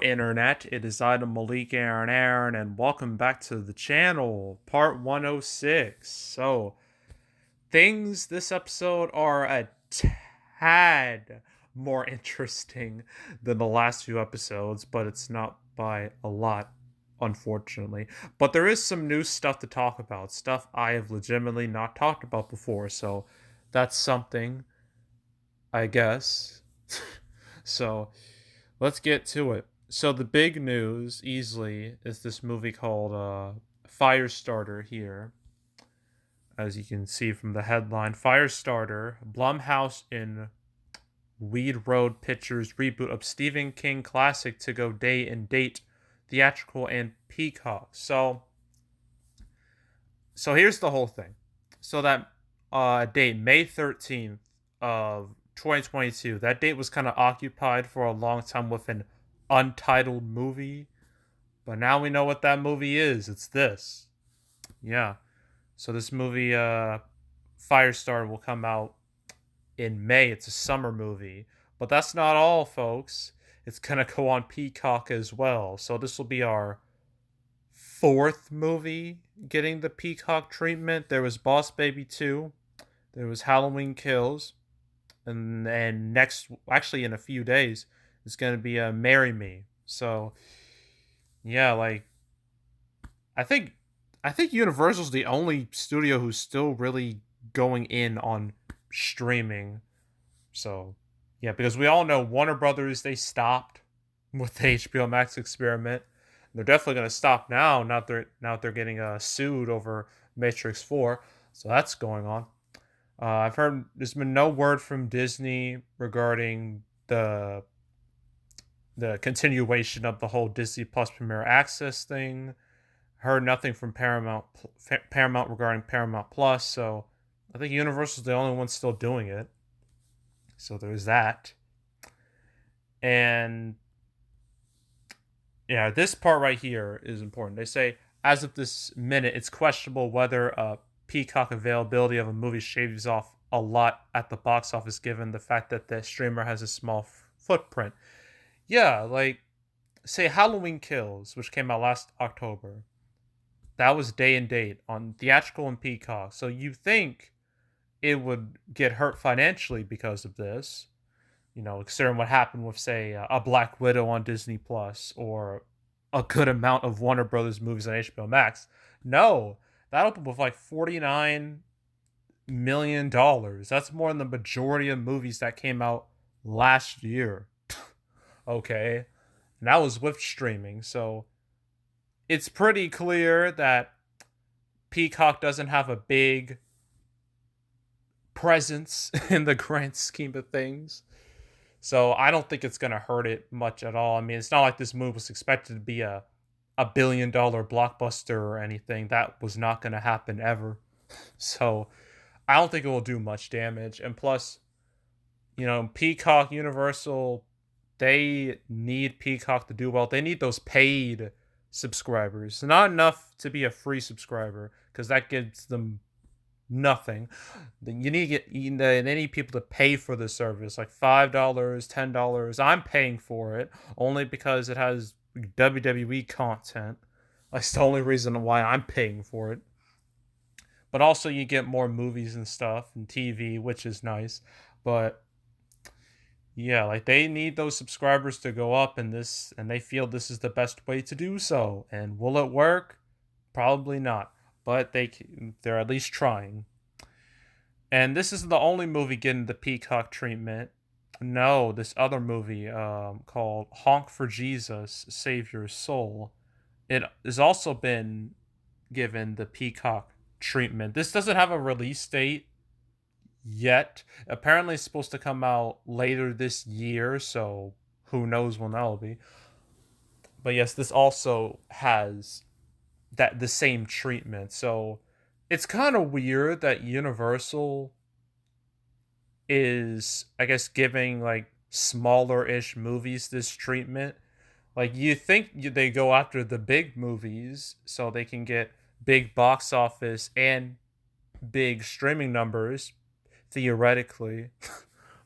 Internet, it is Item Malik Aaron, and welcome back to the channel, part 106. So, things this episode are a tad more interesting than the last few episodes, but it's not by a lot, unfortunately. But there is some new stuff to talk about, stuff I have legitimately not talked about before, so that's something, I guess. So, let's get to it. So the big news, easily, is this movie called Firestarter here. As you can see from the headline, Firestarter, Blumhouse in Weed Road Pictures reboot of Stephen King classic to go day and date, theatrical and Peacock. So here's the whole thing. So that date, May 13th of 2022, that date was kind of occupied for a long time with an untitled movie. But now we know what that movie is. It's this. Yeah. So this movie, Firestar, will come out in May. It's a summer movie. But that's not all, folks. It's going to go on Peacock as well. So this will be our fourth movie getting the Peacock treatment. There was Boss Baby 2. There was Halloween Kills. And next, actually in a few days, it's going to be Marry Me. So, yeah, like, I think I think Universal's the only studio who's still really going in on streaming. So, yeah, because we all know Warner Brothers, they stopped with the HBO Max experiment. They're definitely going to stop now. Now they're getting sued over Matrix 4. So that's going on. I've heard there's been no word from Disney regarding the continuation of the whole Disney Plus Premier Access thing. Heard nothing from Paramount regarding Paramount Plus, so I think Universal's the only one still doing it. So there's that. And yeah, this part right here is important. They say, as of this minute, it's questionable whether Peacock availability of a movie shaves off a lot at the box office given the fact that the streamer has a small footprint. Yeah, like, say Halloween Kills, which came out last October. That was day and date on theatrical and Peacock. So you think it would get hurt financially because of this, considering what happened with, say, a Black Widow on Disney Plus or a good amount of Warner Brothers movies on HBO Max. No, that opened with like $49 million. That's more than the majority of movies that came out last year. Okay, and that was with streaming. So it's pretty clear that Peacock doesn't have a big presence in the grand scheme of things. So I don't think it's going to hurt it much at all. I mean, it's not like this movie was expected to be a $1 billion blockbuster or anything. That was not going to happen ever. So I don't think it will do much damage. And plus, Peacock, Universal, they need Peacock to do well. They need those paid subscribers. Not enough to be a free subscriber because that gives them nothing. You need to get they need people to pay for the service, like $5, $10. I'm paying for it only because it has WWE content. That's the only reason why I'm paying for it. But also you get more movies and stuff and TV, which is nice. But yeah, like they need those subscribers to go up and they feel this is the best way to do so. And will it work? Probably not. But they're at least trying. And this is the only movie getting the Peacock treatment. No, this other movie called Honk for Jesus, Save Your Soul. It has also been given the Peacock treatment. This doesn't have a release date yet. Apparently, it's supposed to come out later this year, so who knows when that'll be. But yes, this also has the same treatment. So it's kind of weird that Universal is, I guess, giving like smaller-ish movies this treatment. Like you think they go after the big movies so they can get big box office and big streaming numbers theoretically.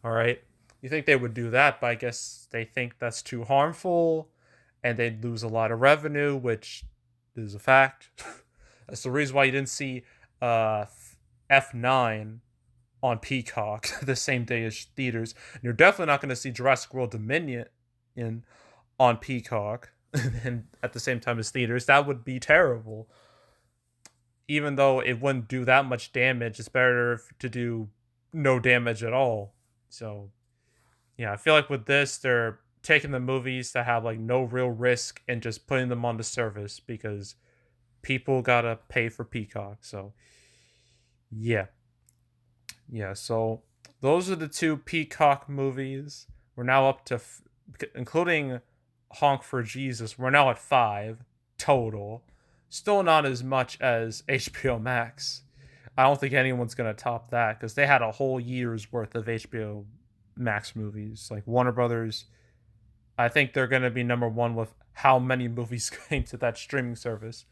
All right. You think they would do that, but I guess they think that's too harmful and they'd lose a lot of revenue, which is a fact. That's the reason why you didn't see uh, F9 on Peacock the same day as theaters. And you're definitely not going to see Jurassic World Dominion in on Peacock and at the same time as theaters. That would be terrible. Even though it wouldn't do that much damage, it's better to do no damage at all. So yeah, I feel like with this, they're taking the movies that have like no real risk and just putting them on the service because people gotta pay for Peacock. So yeah, yeah. So those are the two Peacock movies. We're now up to, including Honk for Jesus. We're now at 5 total. Still not as much as HBO Max. I don't think anyone's gonna top that because they had a whole year's worth of HBO Max movies. Like Warner Brothers, I think they're gonna be number one with how many movies came to that streaming service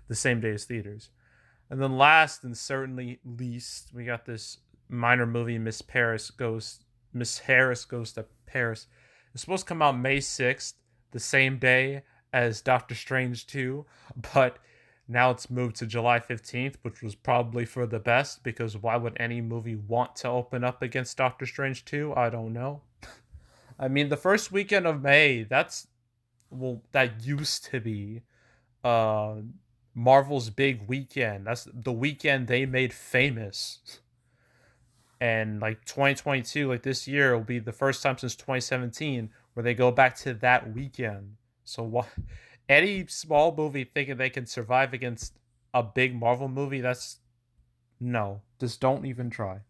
the same day as theaters. And then last and certainly least, we got this minor movie, Miss Harris Goes to Paris. It's supposed to come out May 6th, the same day as Doctor Strange 2, but now it's moved to July 15th, which was probably for the best because why would any movie want to open up against Doctor Strange 2? I don't know. I mean, the first weekend of May, that used to be uh Marvel's big weekend. That's the weekend they made famous. And like 2022, like this year, will be the first time since 2017 where they go back to that weekend. So what? Any small movie thinking they can survive against a big Marvel movie, that's no. Just don't even try.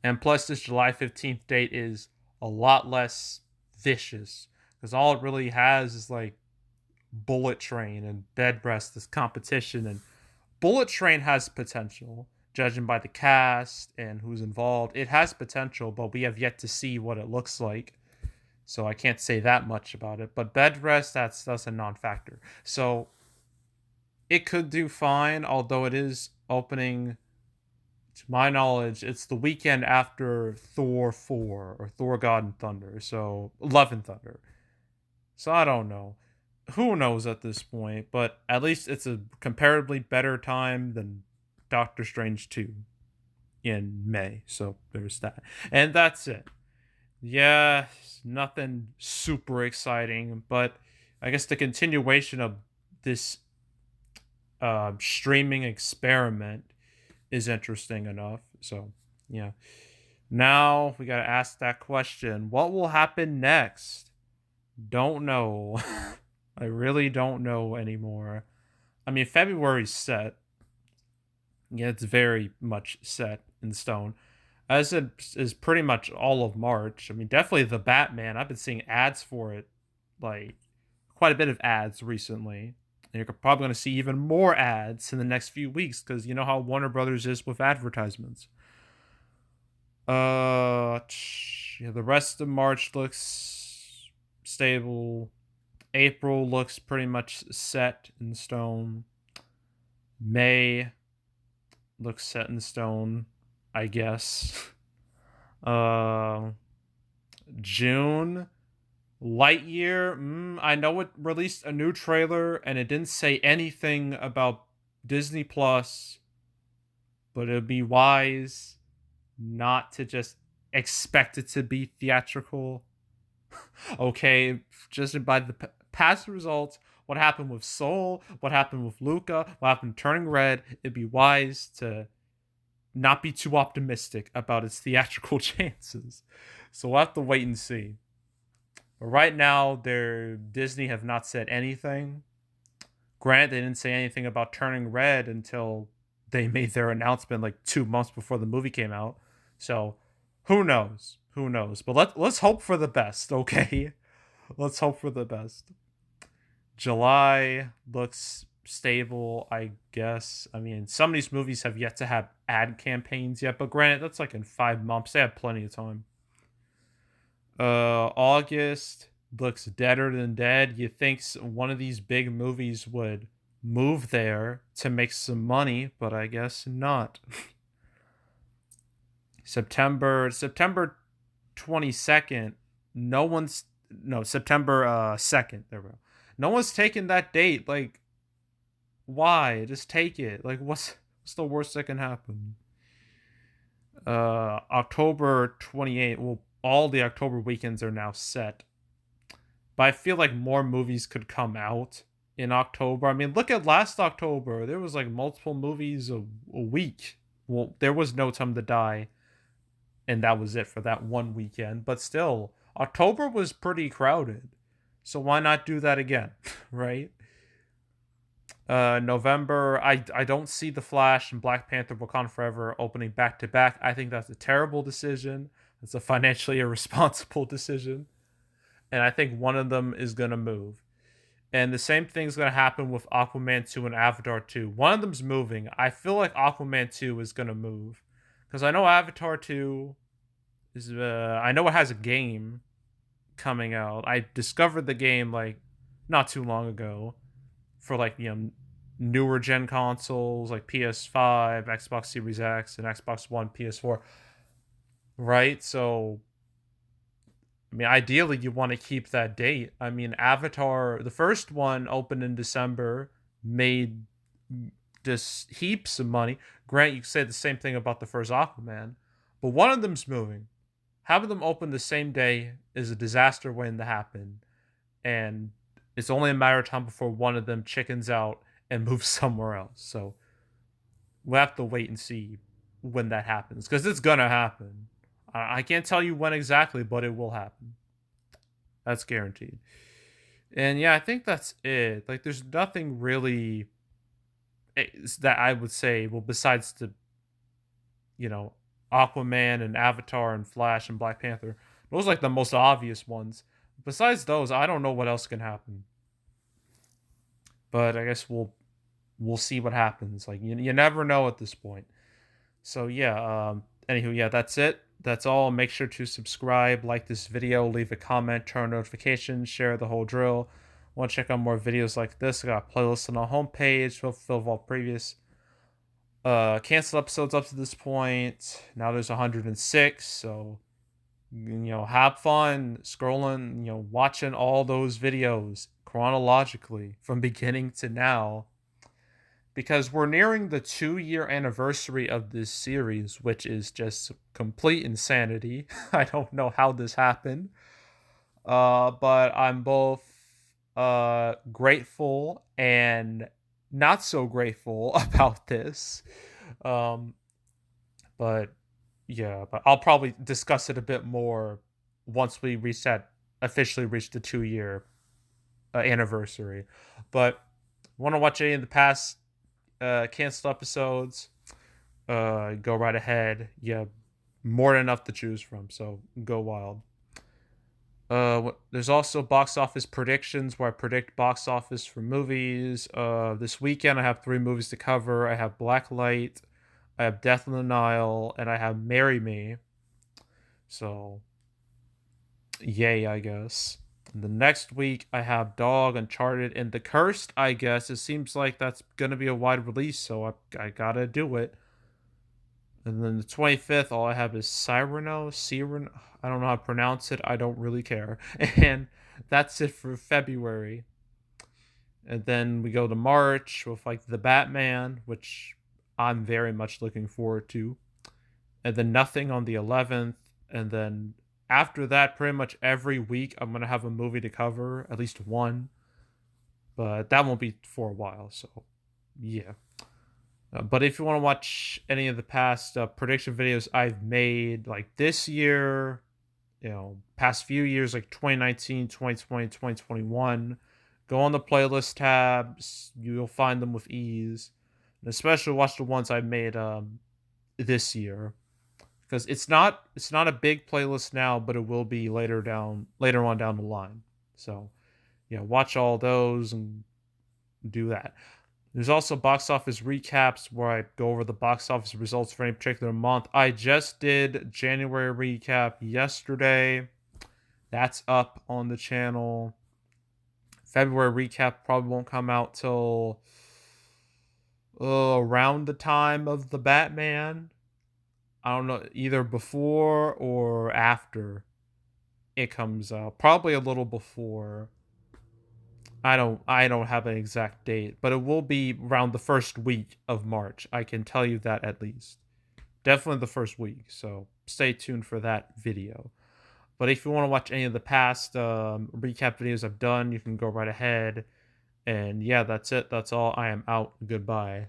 And plus, this July 15th date is a lot less vicious because all it really has is like Bullet Train and Bed Rest as competition. And Bullet Train has potential, judging by the cast and who's involved. It has potential, but we have yet to see what it looks like. So I can't say that much about it. But Bed Rest, that's a non-factor. So it could do fine, although it is opening, to my knowledge, it's the weekend after Thor 4 or Thor God and Thunder. So Love and Thunder. So I don't know. Who knows at this point, but at least it's a comparably better time than Doctor Strange 2 in May. So there's that. And that's it. Yeah, nothing super exciting, but I guess the continuation of this streaming experiment is interesting enough. So, yeah. Now we got to ask that question. What will happen next? Don't know. I really don't know anymore. I mean, February's set. Yeah, it's very much set in stone. As it is pretty much all of March. I mean, definitely the Batman. I've been seeing ads for it, like quite a bit of ads recently. And you're probably going to see even more ads in the next few weeks because you know how Warner Brothers is with advertisements. Yeah, the rest of March looks stable. April looks pretty much set in stone. May looks set in stone, I guess. June, Lightyear. I know it released a new trailer and it didn't say anything about Disney Plus, but it'd be wise not to just expect it to be theatrical. Okay, just by the past results, what happened with Soul, what happened with Luca, what happened Turning Red, it'd be wise to not be too optimistic about its theatrical chances. So we'll have to wait and see. But right now, Disney have not said anything. Granted, they didn't say anything about Turning Red until they made their announcement like 2 months before the movie came out. So who knows? Who knows? But let's hope for the best, okay? Let's hope for the best. July looks stable, I guess. I mean, some of these movies have yet to have ad campaigns yet, but granted, that's like in 5 months. They have plenty of time. August looks deader than dead. You think one of these big movies would move there to make some money, but I guess not. September 22nd, no one's no, September 2nd. There we go. No one's taking that date. Like, why? Just take it. Like, what's the worst that can happen? October 28th. Well, all the October weekends are now set. But I feel like more movies could come out in October. I mean, look at last October. There was like multiple movies a week. Well, there was No Time to Die, and that was it for that one weekend. But still, October was pretty crowded. So why not do that again, right? November, I don't see The Flash and Black Panther Wakanda Forever opening back to back. I think that's a terrible decision. It's a financially irresponsible decision. And I think one of them is going to move. And the same thing's going to happen with Aquaman 2 and Avatar 2. One of them's moving. I feel like Aquaman 2 is going to move. Because I know Avatar 2 is, I know it has a game coming out. I discovered the game, like, not too long ago. For, like, newer gen consoles, like PS5, Xbox Series X, and Xbox One, PS4. Right? So, I mean, ideally, you want to keep that date. I mean, Avatar, the first one opened in December, made just heaps of money. Grant, you could say the same thing about the first Aquaman, but one of them's moving. Having them open the same day is a disaster waiting to happen, and it's only a matter of time before one of them chickens out and moves somewhere else. So we'll have to wait and see when that happens, because it's gonna happen. I can't tell you when exactly, but it will happen. That's guaranteed. And yeah, I think that's it. Like, there's nothing really that I would say, well, besides the, you know, Aquaman and Avatar and Flash and Black Panther. Those are like the most obvious ones. Besides those, I don't know what else can happen. But I guess we'll see what happens. Like, you never know at this point. So yeah, anywho, yeah, that's it. That's all. Make sure to subscribe, like this video, leave a comment, turn on notifications, share the whole drill. Want to check out more videos like this? I got playlists on the homepage, full of all previous canceled episodes up to this point. Now there's 106, so have fun scrolling, watching all those videos chronologically from beginning to now, because we're nearing the 2-year anniversary of this series, which is just complete insanity. I don't know how this happened, but I'm both grateful and not so grateful about this. But yeah, but I'll probably discuss it a bit more once we officially reach the 2-year anniversary. But want to watch any of the past canceled episodes, go right ahead. Yeah, more than enough to choose from, so go wild. There's also box office predictions where I predict box office for movies. This weekend I have 3 movies to cover. I have Blacklight, I have Death on the Nile, and I have Marry Me. So, yay, I guess. The next week, I have Dog, Uncharted, and The Cursed, I guess. It seems like that's going to be a wide release, so I gotta do it. And then the 25th, all I have is Siren, I don't know how to pronounce it. I don't really care. And that's it for February. And then we go to March with, like, The Batman, which I'm very much looking forward to. And then nothing on the 11th. And then after that, pretty much every week, I'm going to have a movie to cover, at least one. But that won't be for a while, so yeah. But if you want to watch any of the past prediction videos I've made, like this year, past few years, like 2019, 2020, 2021, go on the playlist tabs. You'll find them with ease. And especially watch the ones I made this year, because it's not a big playlist now, but it will be later on down the line. So yeah, watch all those and do that. There's also box office recaps where I go over the box office results for any particular month. I just did January recap yesterday. That's up on the channel. February recap probably won't come out till around the time of the Batman. I don't know, either before or after. it comes out. Probably a little before. I don't have an exact date, but it will be around the first week of March. I can tell you that at least. Definitely the first week. So stay tuned for that video. But if you want to watch any of the past recap videos I've done, you can go right ahead. And yeah, that's it. That's all. I am out. Goodbye.